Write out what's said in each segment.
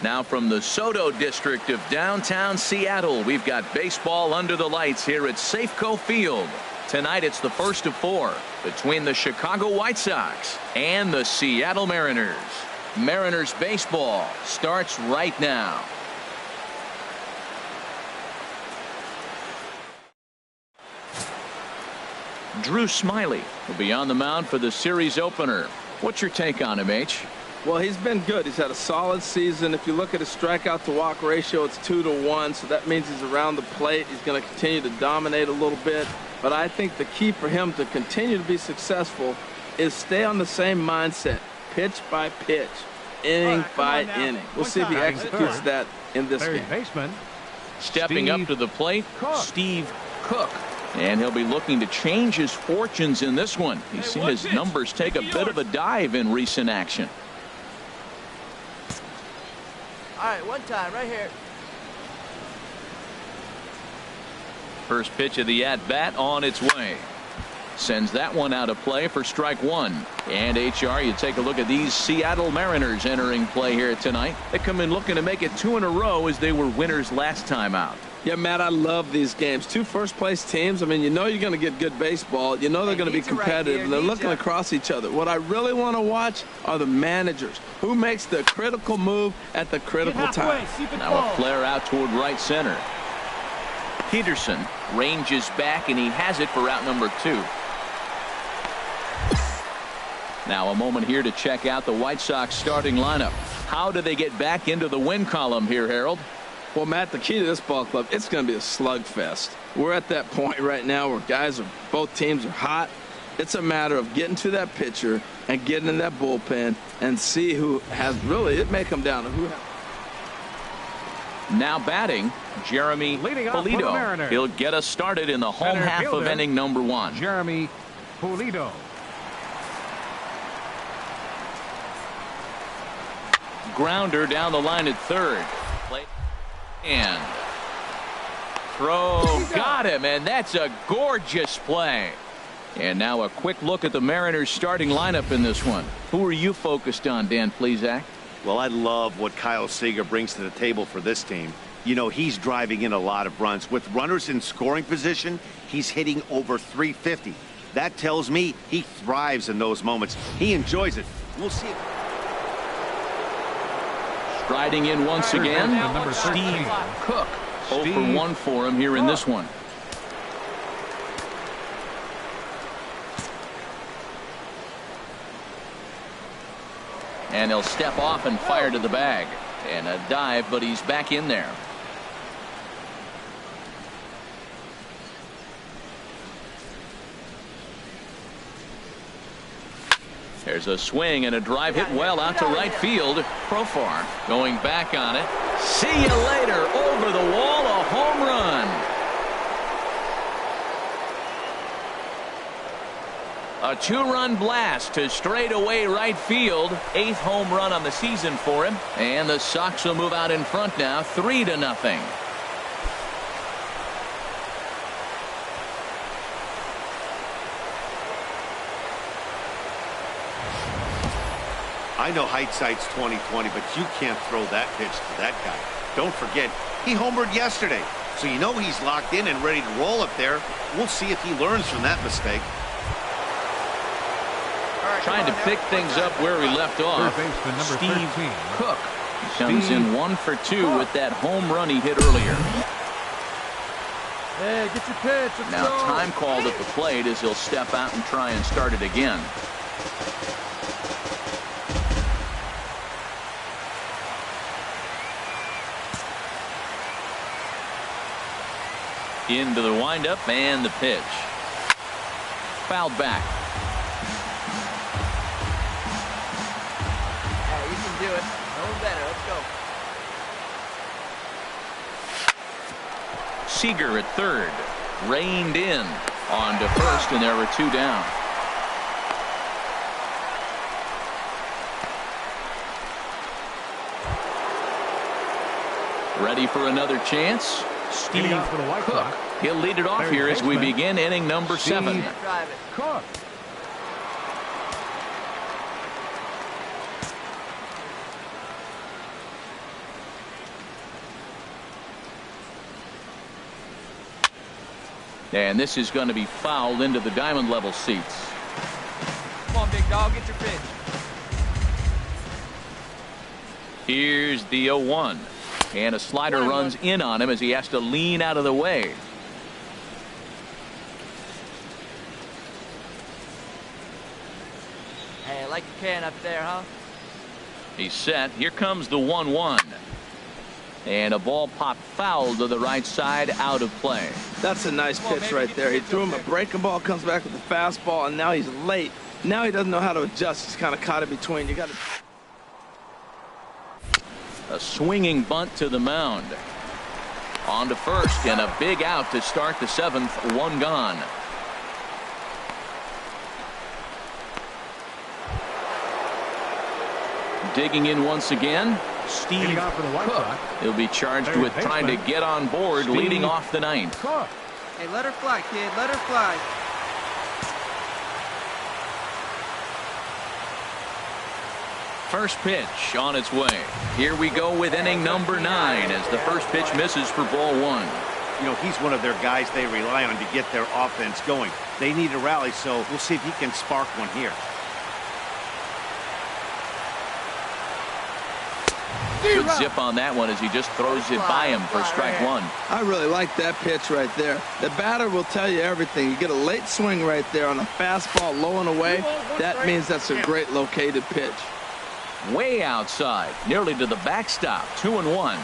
Now from the Soto district of downtown Seattle, we've got baseball under the lights here at Safeco Field. Tonight it's the first of 4 between the Chicago White Sox and the Seattle Mariners. Mariners baseball starts right now. Drew Smyly will be on the mound for the series opener. What's your take on him, H? Well, he's been good. He's had a solid season. If you look at his strikeout to walk ratio, it's 2-to-1, so that means he's around the plate. He's going to continue to dominate a little bit. But I think the key for him to continue to be successful is stay on the same mindset, pitch by pitch, inning by inning. We'll see if he executes that in this game. Stepping up to the plate, Steve Cook. And he'll be looking to change his fortunes in this one. He's seen his numbers take a bit of a dive in recent action. All right, one time right here. First pitch of the at-bat on its way. Sends that one out of play for strike 1. And HR, you take a look at these Seattle Mariners entering play here tonight. They come in looking to make it 2 in a row as they were winners last time out. Yeah, Matt, I love these games. 2 first-place teams. I mean, you know you're going to get good baseball. You know they're going to be competitive. They're looking across each other. What I really want to watch are the managers. Who makes the critical move at the critical time? Now a flare out toward right center. Peterson ranges back, and he has it for out number 2. Now a moment here to check out the White Sox starting lineup. How do they get back into the win column here, Harold? Well, Matt, the key to this ball club, it's going to be a slugfest. We're at that point right now where both teams are hot. It's a matter of getting to that pitcher and getting in that bullpen and see who has really, it may come down to who. Now batting, Jeremy Pulido. He'll get us started in the home half of inning number 1. Jeremy Pulido. Grounder down the line at third. And throw, got him, and that's a gorgeous play. And now a quick look at the Mariners starting lineup in this one. Who are you focused on, Dan Plesac? Well, I love what Kyle Seager brings to the table for this team. You know, he's driving in a lot of runs. With runners in scoring position, he's hitting over 350. That tells me he thrives in those moments. He enjoys it. We'll see. Striding in once again, Steve Cook. 0 for 1 for him here in this one. And he'll step off and fire to the bag. And a dive, but he's back in there. There's a swing and a drive hit well out to right field. Profar going back on it. See you later. Over the wall, a home run. A 2-run blast to straightaway right field. 8th home run on the season for him. And the Sox will move out in front now, 3-0. I know hindsight's 20/20, but you can't throw that pitch to that guy. Don't forget, he homered yesterday, so you know he's locked in and ready to roll up there. We'll see if he learns from that mistake. Trying to pick things up where we left off. Steve Cook comes in 1 for 2 with that home run he hit earlier. Hey, get your pitch. Now time called at the plate as he'll step out and try and start it again. Into the windup and the pitch. Fouled back. Yeah, you can do it. No better. Let's go. Seager at third. Reined in on to first, and there were 2 down. Ready for another chance? Steve Cook. He'll lead it off here as we begin inning number 7. Cook. And this is going to be fouled into the diamond level seats. Come on, big dog, get your pitch. Here's the 0-1. And a slider runs in on him as he has to lean out of the way. Hey, like you can up there, huh? He's set. Here comes the 1-1. And a ball popped foul to the right side, out of play. That's a nice pitch right there. He threw him a breaking ball, comes back with a fastball, and now he's late. Now he doesn't know how to adjust. He's kind of caught in between. You got to. A swinging bunt to the mound. On to first, and a big out to start the 7th. One gone. Digging in once again, Steve Cook. He'll be charged with trying to get on board, leading off the 9th. Hey, let her fly, kid. Let her fly. First pitch on its way. Here we go with inning number 9 as the first pitch misses for ball 1. You know, he's one of their guys they rely on to get their offense going. They need a rally, so we'll see if he can spark one here. Good zip on that one as he just throws it by him for strike 1. I really like that pitch right there. The batter will tell you everything. You get a late swing right there on a fastball low and away. That means that's a great located pitch. Way outside, nearly to the backstop. 2-1.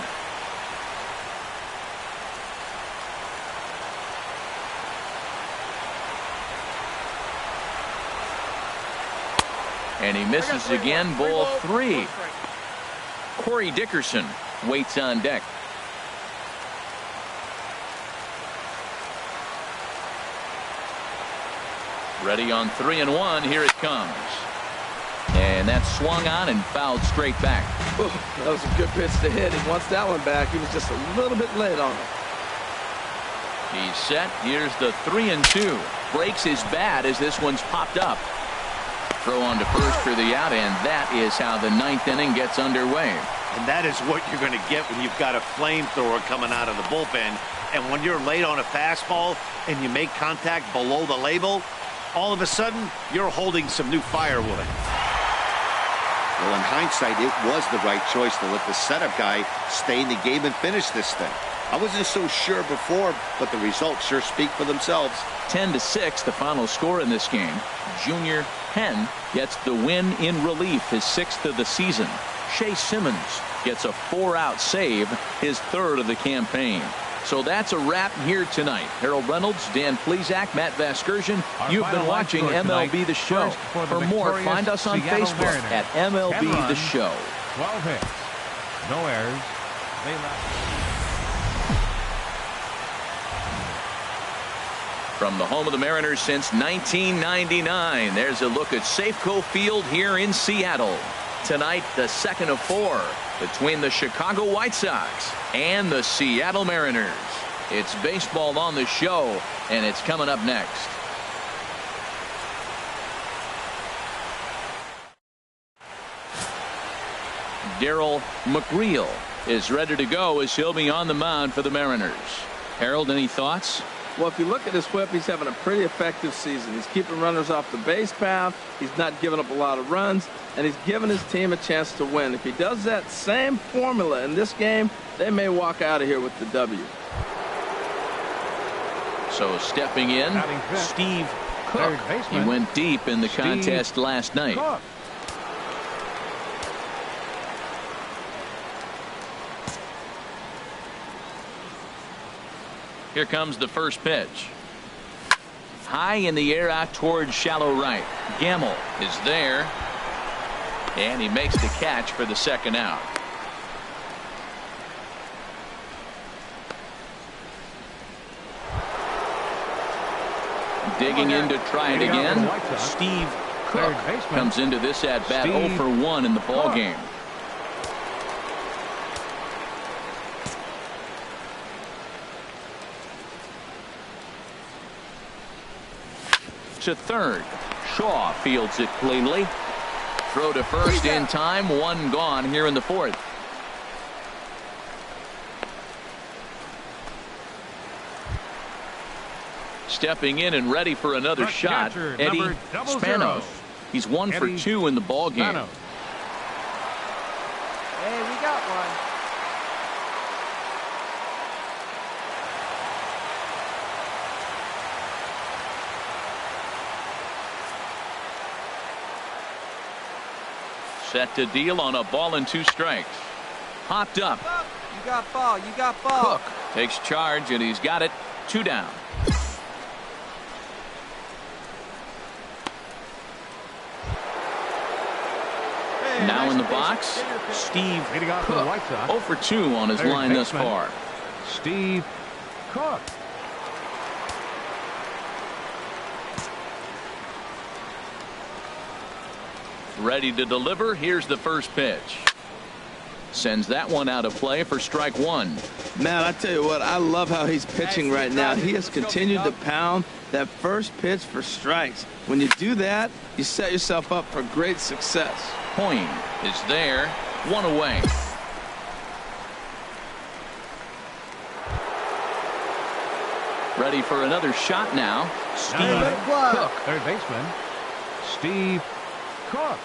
And he misses again, ball 3. Corey Dickerson waits on deck. Ready on 3-1. Here it comes. And that's swung on and fouled straight back. Ooh, that was a good pitch to hit. He wants that one back. He was just a little bit late on it. He's set. Here's the 3-2. Breaks his bat as this one's popped up. Throw on to first for the out, and that is how the 9th inning gets underway. And that is what you're going to get when you've got a flamethrower coming out of the bullpen. And when you're late on a fastball and you make contact below the label, all of a sudden, you're holding some new firewood. Well, in hindsight, it was the right choice to let the setup guy stay in the game and finish this thing. I wasn't so sure before, but the results sure speak for themselves. 10-6, the final score in this game. Junior Penn gets the win in relief, his 6th of the season. Shea Simmons gets a 4-out save, his 3rd of the campaign. So that's a wrap here tonight. Harold Reynolds, Dan Plesac, Matt Vasgersian. You've been watching MLB The Show. For more, find us on Facebook at MLB The Show. 12 hits, no errors. From the home of the Mariners since 1999, there's a look at Safeco Field here in Seattle. Tonight, the 2nd of 4 between the Chicago White Sox and the Seattle Mariners. It's baseball on the show, and it's coming up next. Darryl McReel is ready to go as he'll be on the mound for the Mariners. Harold, any thoughts? Well, if you look at his whip, he's having a pretty effective season. He's keeping runners off the base path. He's not giving up a lot of runs, and he's giving his team a chance to win. If he does that same formula in this game, they may walk out of here with the W. So stepping in, Steve Cook. He went deep in the contest last night. Here comes the first pitch. High in the air out towards shallow right. Gamble is there. And he makes the catch for the 2nd out. Digging in to try it again. Steve Cook comes into this at bat 0 for 1 in the ball game. To third. Shaw fields it cleanly. Throw to first in time. 1 gone here in the 4th. Stepping in and ready for another Front shot, catcher, Eddie number 00. Spanos. He's 1 for Eddie 2 in the ball game. Spanos. Hey, we got one. Set to deal on a ball and 2 strikes. Hopped up. You got ball. You got ball. Cook takes charge, and he's got it. 2 down. Hey, Now nice in the pitch. box, Get your pitch. Steve Leading off for the Cook. White Sox. 0 for 2 on his Third line thus baseman. far. Steve Cook. Ready to deliver. Here's the first pitch. Sends that one out of play for strike 1. Man, I tell you what, I love how he's pitching right now. He has continued to pound that first pitch for strikes. When you do that, you set yourself up for great success. Point is there. 1 away. Ready for another shot now. Steve Cook. Third baseman. Steve Cook.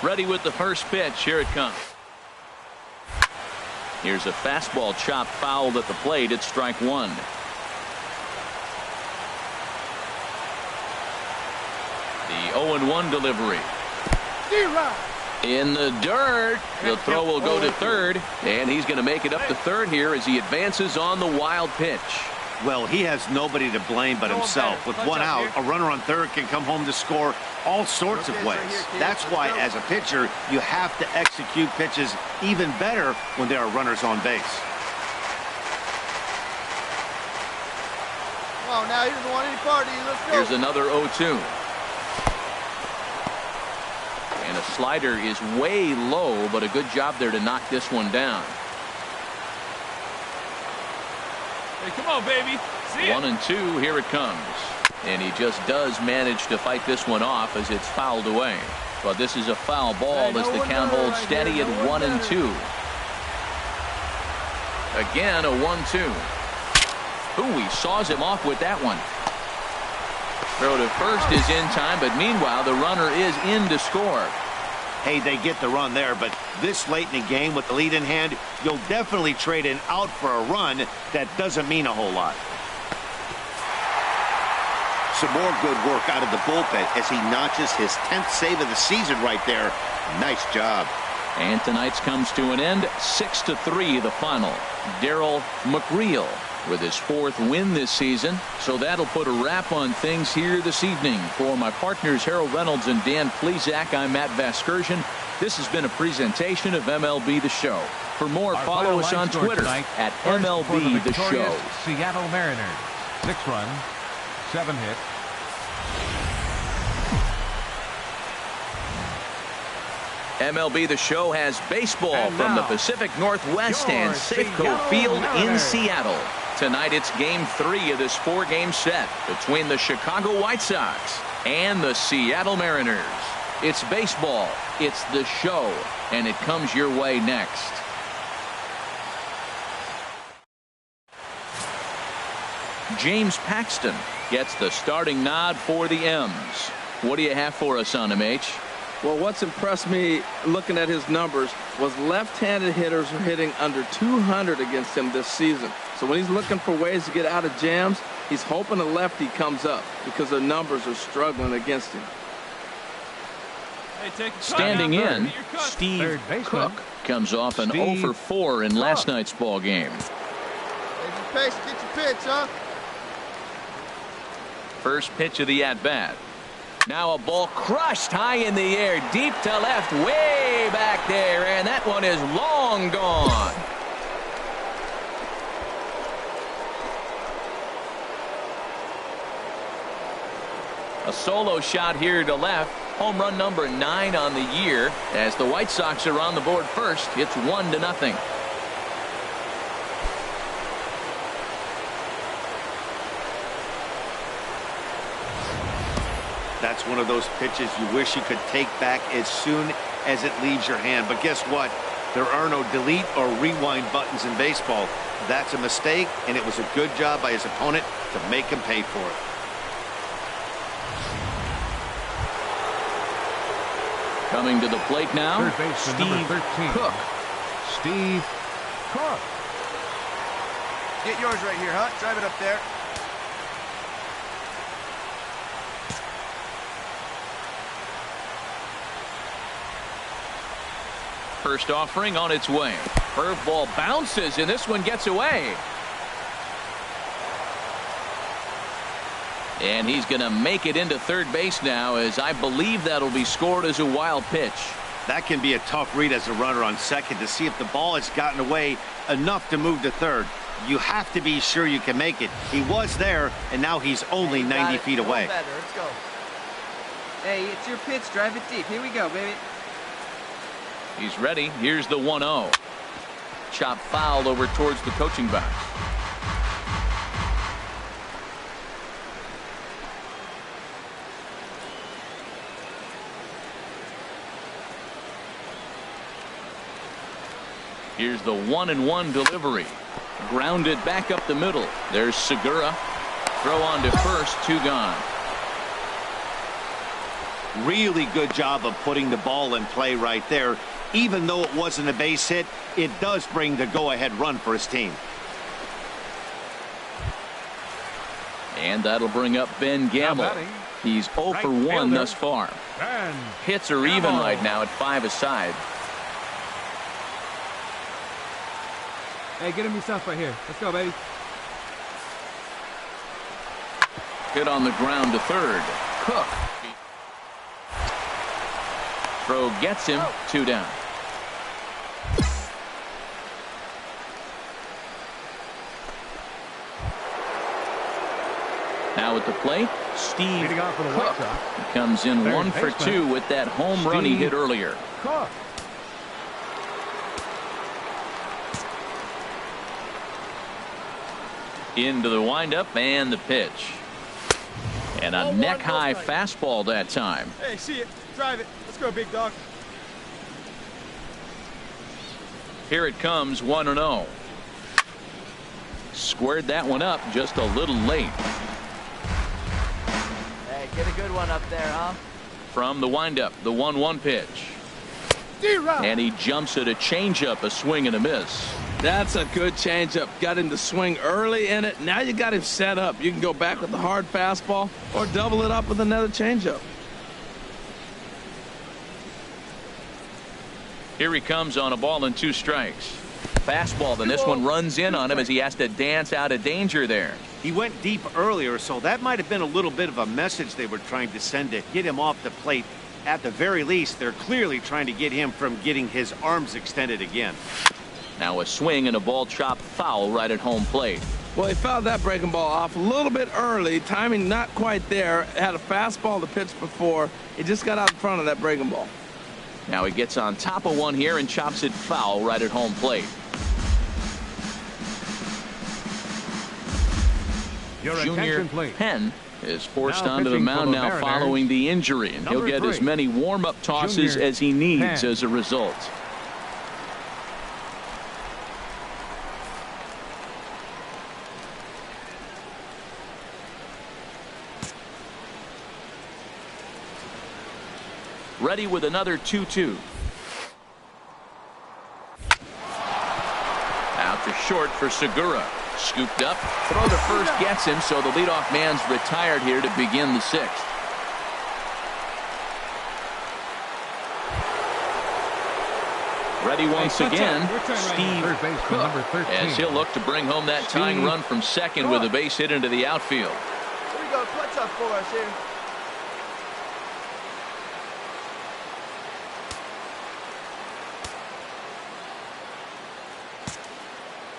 Ready with the first pitch. Here it comes. Here's a fastball chopped fouled at the plate. It's strike 1. The 0-1 delivery. In the dirt. The throw will go to third, and he's going to make it up to third here as he advances on the wild pitch. Well, he has nobody to blame but himself. With 1 out, a runner on third can come home to score all sorts of ways. That's why, as a pitcher, you have to execute pitches even better when there are runners on base. Come on, now he doesn't want any part of you. Let's go. Here's another 0-2. And a slider is way low, but a good job there to knock this one down. Hey, come on, baby. See 1 and 2. Here it comes. And he just does manage to fight this one off as it's fouled away. But this is a foul ball as the count holds steady at 1 and 2. Again, a 1-2. Ooh, he saws him off with that one. Throw to first is in time, but meanwhile, the runner is in to score. Hey, they get the run there, but this late in the game with the lead in hand, you'll definitely trade an out for a run that doesn't mean a whole lot. Some more good work out of the bullpen as he notches his 10th save of the season right there. Nice job. And tonight's comes to an end. 6-3 the final. Darryl McReel with his 4th win this season. So that'll put a wrap on things here this evening. For my partners Harold Reynolds and Dan Plesac, I'm Matt Vasgersian. This has been a presentation of MLB The Show. For more, Our follow final us line on score Twitter tonight, at first for MLB The victorious Show. Seattle Mariners. 6 runs, 7 hits. MLB The Show has baseball And from the now, Pacific Northwest your and Safeco Seattle Field in Mariners. Seattle. Tonight it's game 3 of this 4-game set between the Chicago White Sox and the Seattle Mariners. It's baseball, it's the show, and it comes your way next. James Paxton gets the starting nod for the M's. What do you have for us on him, H? Well, what's impressed me looking at his numbers was left-handed hitters are hitting under 200 against him this season. So when he's looking for ways to get out of jams, he's hoping a lefty comes up because the numbers are struggling against him. Hey, Standing in, Third Steve baseman, Cook comes off an Steve 0 for 4 in last night's ball game. Get your pitch, huh? First pitch of the at-bat. Now a ball crushed high in the air, deep to left, way back there, and that one is long gone. A solo shot here to left. Home run number 9 on the year. As the White Sox are on the board first, it's 1-0. That's one of those pitches you wish you could take back as soon as it leaves your hand. But guess what? There are no delete or rewind buttons in baseball. That's a mistake, and it was a good job by his opponent to make him pay for it. Coming to the plate now, Third baseman, number 13. Cook. Steve Cook. Get yours right here, huh? Drive it up there. First offering on its way. Curveball bounces, and this one gets away. And he's going to make it into third base now, as I believe that'll be scored as a wild pitch. That can be a tough read as a runner on second to see if the ball has gotten away enough to move to third. You have to be sure you can make it. He was there, and now he's only 90 feet away. Let's go. Hey, it's your pitch. Drive it deep. Here we go, baby. He's ready. Here's the 1-0. Chop foul over towards the coaching box. Here's the 1-1 delivery. Grounded back up the middle. There's Segura. Throw on to first. 2 gone. Really good job of putting the ball in play right there. Even though it wasn't a base hit, it does bring the go-ahead run for his team. And that'll bring up Ben Gamble. He's 0 for 1 thus far. Hits are even right now at 5 aside. Hey, get him yourself right here. Let's go, baby. Hit on the ground to third. Cook. Throw gets him. 2 down. Now at the plate, Steve Cook. He comes in 1 for 2 with that home run he hit earlier. Cook. Into the windup and the pitch. And a neck-high fastball that time. Hey, see it. Drive it. Let's go, big dog. Here it comes, 1-0. Squared that one up just a little late. Hey, get a good one up there, huh? From the windup, the 1-1 pitch. And he jumps at a changeup, a swing and a miss. That's a good changeup. Got him to swing early in it. Now you got him set up. You can go back with the hard fastball or double it up with another changeup. Here he comes on a ball and 2 strikes. Fastball, then this one runs in on him as he has to dance out of danger there. He went deep earlier, so that might have been a little bit of a message they were trying to send to get him off the plate. At the very least, they're clearly trying to get him from getting his arms extended again. Now a swing and a ball chopped foul right at home plate. Well, he fouled that breaking ball off a little bit early. Timing not quite there. Had a fastball to pitch before. He just got out in front of that breaking ball. Now he gets on top of one here and chops it foul right at home plate. Junior Penn is forced onto the mound now following the injury, and he'll get as many warm-up tosses as he needs as a result. Ready with another 2-2. Out to short for Segura. Scooped up. Throw to first gets him, so the leadoff man's retired here to begin the 6th. Ready once again, Steve Cook, as he'll look to bring home that tying run from second with a base hit into the outfield. Here we go. Clutch up for us here.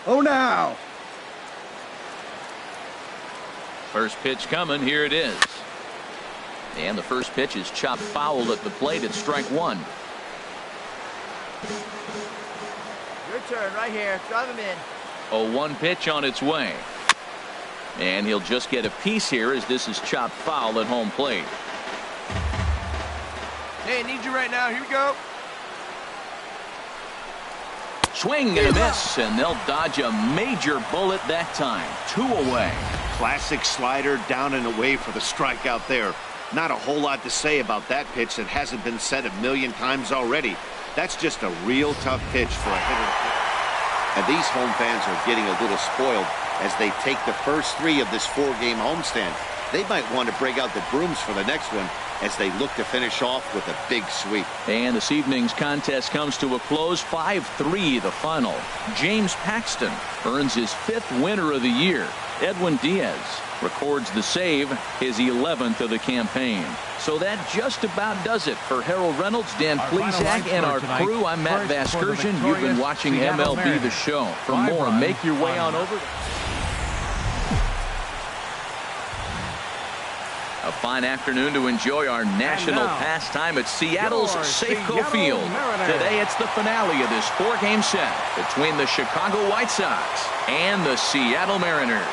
Oh, now. First pitch coming. Here it is. And the first pitch is chopped foul at the plate at strike 1. Your turn right here. Drive him in. A 1 pitch on its way. And he'll just get a piece here as this is chopped foul at home plate. Hey, I need you right now. Here we go. Swing and a miss, and they'll dodge a major bullet that time. 2 away. Classic slider down and away for the strikeout there. Not a whole lot to say about that pitch that hasn't been said a million times already. That's just a real tough pitch for a hitter. And these home fans are getting a little spoiled as they take the first 3 of this 4-game homestand. They might want to break out the brooms for the next one as they look to finish off with a big sweep. And this evening's contest comes to a close. 5-3 the final. James Paxton earns his 5th winner of the year. Edwin Diaz records the save, his 11th of the campaign. So that just about does it for Harold Reynolds, Dan Plesac, and our crew. I'm Matt Vasgersian. You've been watching MLB The Show. For more, make your way on over. A fine afternoon to enjoy our national pastime at Seattle's Safeco Field. Today it's the finale of this 4-game set between the Chicago White Sox and the Seattle Mariners.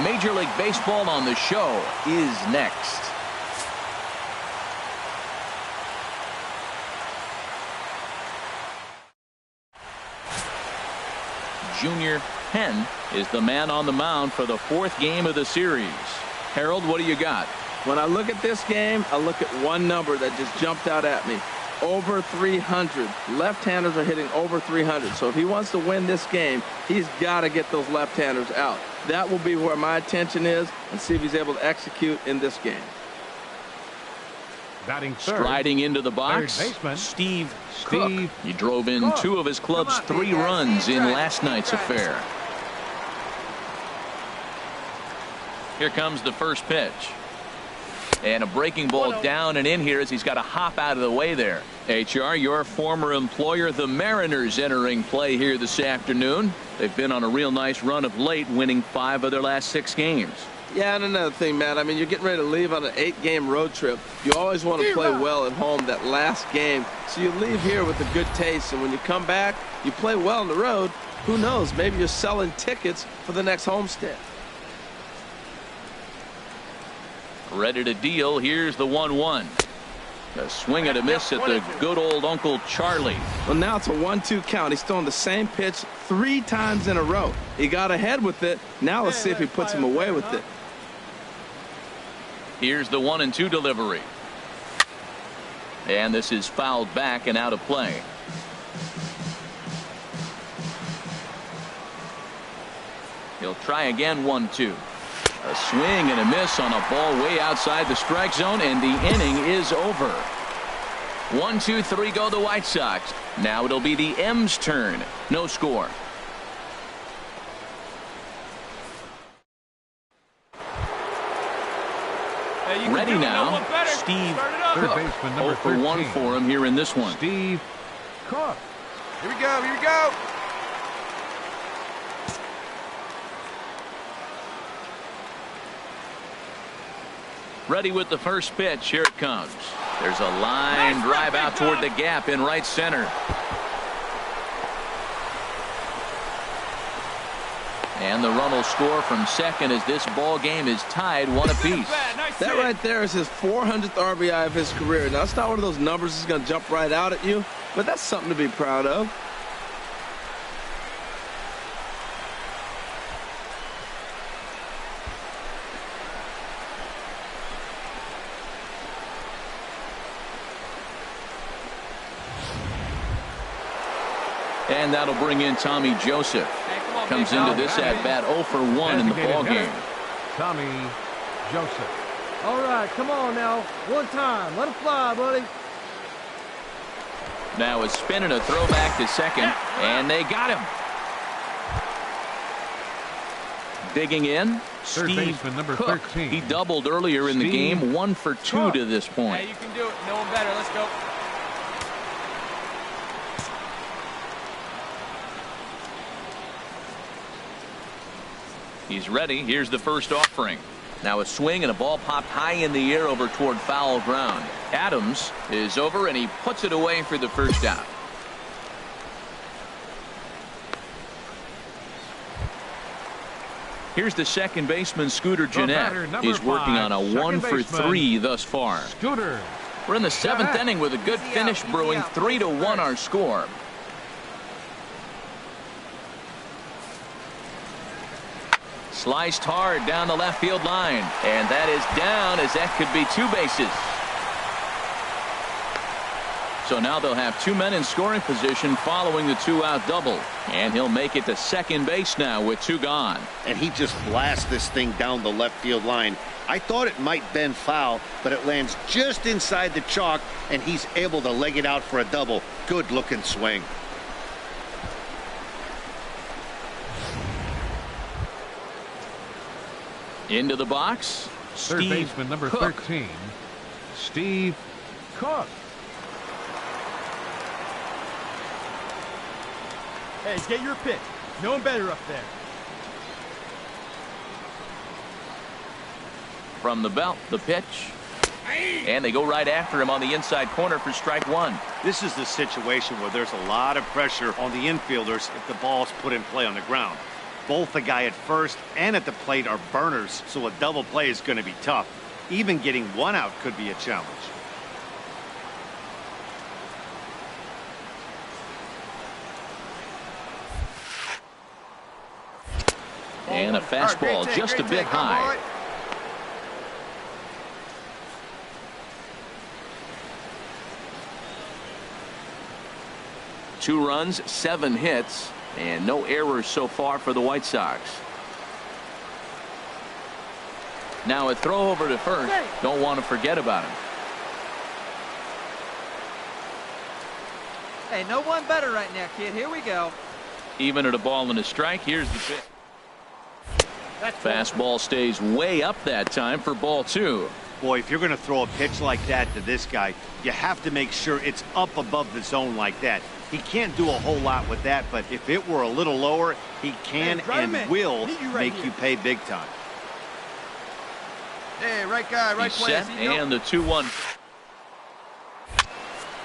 Major League Baseball on the show is next. Junior Penn is the man on the mound for the 4th game of the series. Harold, what do you got? When I look at this game, I look at one number that just jumped out at me. Over 300. Left-handers are hitting over 300. So if he wants to win this game, he's got to get those left-handers out. That will be where my attention is, and see if he's able to execute in this game. Batting third, striding into the box, Steve Cook. He drove in 2 of his club's 3 runs in last night's affair. Here comes the first pitch. And a breaking ball down and in here as he's got to hop out of the way there. HR, your former employer, the Mariners, entering play here this afternoon. They've been on a real nice run of late, winning 5 of their last 6 games. Yeah, and another thing, Matt, I mean, you're getting ready to leave on an 8-game road trip. You always want to play well at home that last game. So you leave here with a good taste, and when you come back, you play well on the road. Who knows? Maybe you're selling tickets for the next homestand. Ready to deal. Here's the 1-1. A swing and a miss at the good old Uncle Charlie. Well, now it's a 1-2 count. He's throwing the same pitch 3 times in a row. He got ahead with it. Now let's see if he puts him away with it. Here's the 1-2 delivery. And this is fouled back and out of play. He'll try again. 1-2. A swing and a miss on a ball way outside the strike zone, and the inning is over. 1, 2, 3 go the White Sox. Now it'll be the M's turn. No score. Ready now. Steve Cook. 0 for 1 for him here in this one. Steve Cook. Here we go. Here we go. Ready with the first pitch. Here it comes. There's a line drive out toward the gap in right center. And the run will score from second as this ball game is tied 1 apiece. That right there is his 400th RBI of his career. Now, it's not one of those numbers that's going to jump right out at you, but that's something to be proud of. And that'll bring in Tommy Joseph. Comes into this at bat 0 for 1 in the ball game. Tommy Joseph. All right, come on now. One time. Let it fly, buddy. Now a spin and a throwback to second, and they got him. Digging in, Steve number Cook. 13. He doubled earlier in the game. 1 for 2 to this point. Hey, you can do it. No one better. Let's go. He's ready. Here's the first offering. Now a swing and a ball popped high in the air over toward foul ground. Adams is over and he puts it away for the first out. Here's the second baseman, Scooter Gennett. He's working on a 1 for 3 thus far. Scooter We're in the 7th inning with a good finish brewing. 3-1 our score. Sliced hard down the left field line. And that is down, as that could be 2 bases. So now they'll have 2 men in scoring position following the 2-out double. And he'll make it to second base now with 2 gone. And he just blasts this thing down the left field line. I thought it might bend foul, but it lands just inside the chalk, and he's able to leg it out for a double. Good looking swing. Into the box, Third Steve baseman number Cook. 13, Steve Cook. Hey, get your pitch. No one better up there. From the belt, the pitch. And they go right after him on the inside corner for strike 1. This is the situation where there's a lot of pressure on the infielders if the ball's put in play on the ground. Both the guy at first and at the plate are burners, so a double play is going to be tough. Even getting 1 out could be a challenge. And a fastball just a bit high. Two runs, 7 hits, and no errors so far for the White Sox. Now a throw over to first. Don't want to forget about him. Hey, no one better right now, kid. Here we go. Even at a ball and a strike, here's the pitch. Fastball stays way up that time for ball 2. Boy, if you're going to throw a pitch like that to this guy, you have to make sure it's up above the zone like that. He can't do a whole lot with that, but if it were a little lower, he can and will make you pay big time. Hey, right guy, right place. Set, and the 2-1.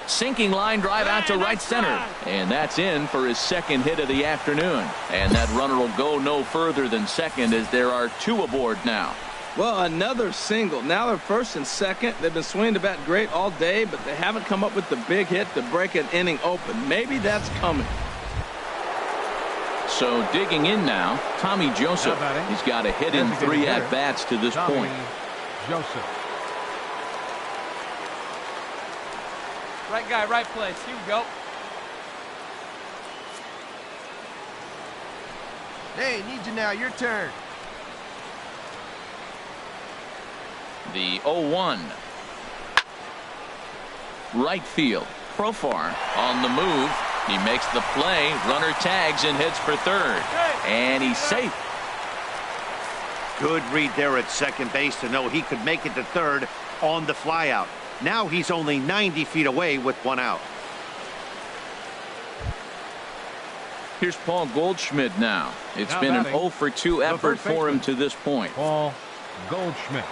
Sinking line drive out to right center. And that's in for his second hit of the afternoon. And that runner will go no further than second, as there are 2 aboard now. Well, another single. Now they're first and second. They've been swinging the bat great all day, but they haven't come up with the big hit to break an inning open. Maybe that's coming. So digging in now, Tommy Joseph. He's got a hit in 3 at-bats to this point. Joseph. Right guy, right place. Here we go. Hey, need you now. Your turn. The 0-1. Right field. Profar on the move. He makes the play. Runner tags and heads for third. And he's safe. Good read there at second base to know he could make it to third on the flyout. Now he's only 90 feet away with 1 out. Here's Paul Goldschmidt now. It's been an 0 for 2 effort for him to this point. Paul Goldschmidt.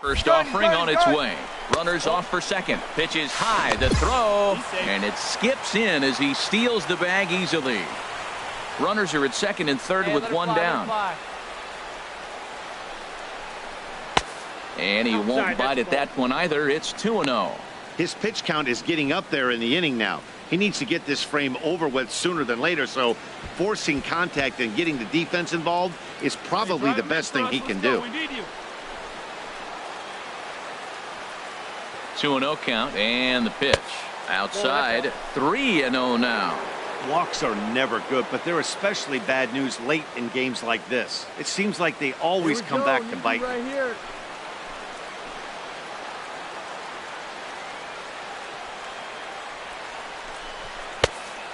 First offering on its way. Runners off for second. Pitch is high. The throw. And it skips in as he steals the bag easily. Runners are at second and third with 1 down. And he won't bite at that one either. It's 2-0. His pitch count is getting up there in the inning now. He needs to get this frame over with sooner than later, so forcing contact and getting the defense involved is probably the best thing he can do. 2-0 count, and the pitch. Outside, 3-0 now. Walks are never good, but they're especially bad news late in games like this. It seems like they always come back to bite. Right here.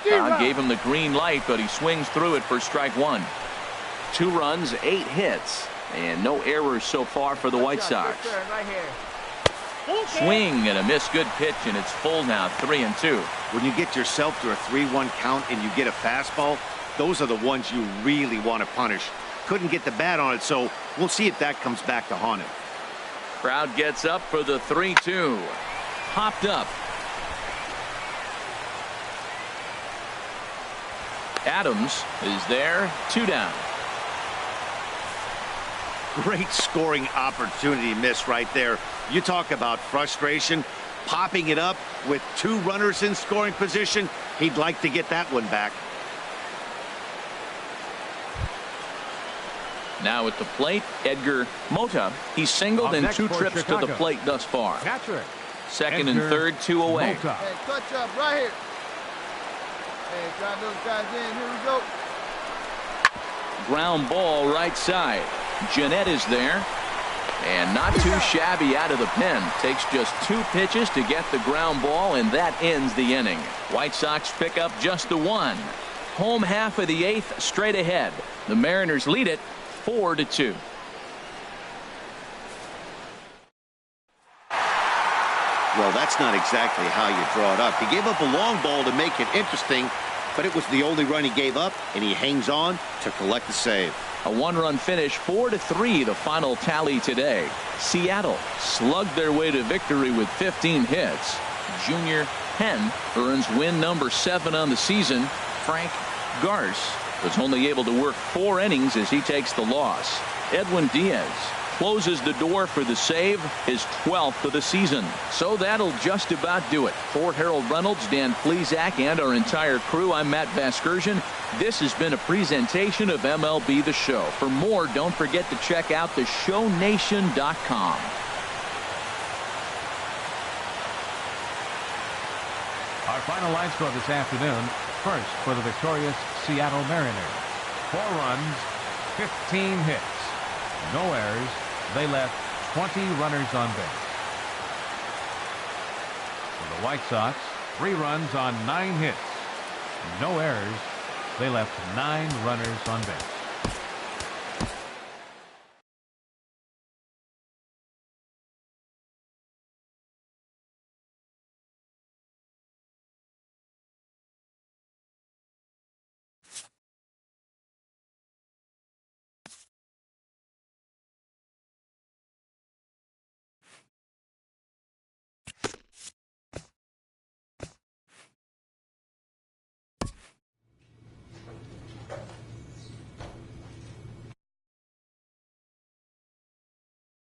God gave him the green light, but he swings through it for strike 1. 2 runs, 8 hits, and no errors so far for the White Sox. Right here. Swing and a miss. Good pitch, and it's full now. 3-2. When you get yourself to a 3-1 count and you get a fastball, those are the ones you really want to punish. Couldn't get the bat on it, so we'll see if that comes back to haunt him. Crowd gets up for the 3-2. Hopped up. Adams is there. 2 down. Great scoring opportunity miss right there. You talk about frustration. Popping it up with 2 runners in scoring position. He'd like to get that one back. Now at the plate, Edgar Mota. He's singled in 2 trips Chicago. to the plate thus far. Catcher. Second Edgar and third, 2 away. Mota. Hey, touch up right here. Hey, drive those guys in. Here we go. Ground ball right side. Jeanette is there. And not too shabby out of the pen. Takes just 2 pitches to get the ground ball, and that ends the inning. White Sox pick up just the 1. Home half of the 8th straight ahead. The Mariners lead it 4-2. Well, that's not exactly how you draw it up. He gave up a long ball to make it interesting, but it was the only run he gave up, and he hangs on to collect the save. A 1-run finish, 4-3, the final tally today. Seattle slugged their way to victory with 15 hits. Junior Penn earns win number 7 on the season. Frank Garce was only able to work 4 innings as he takes the loss. Edwin Diaz closes the door for the save, his 12th of the season. So that'll just about do it. For Harold Reynolds, Dan Plesac, and our entire crew, I'm Matt Vasgersian. This has been a presentation of MLB The Show. For more, don't forget to check out theshownation.com. Our final line score this afternoon. First for the victorious Seattle Mariners. 4 runs, 15 hits. No errors. They left 20 runners on base. For the White Sox, 3 runs on 9 hits. No errors. They left 9 runners on base.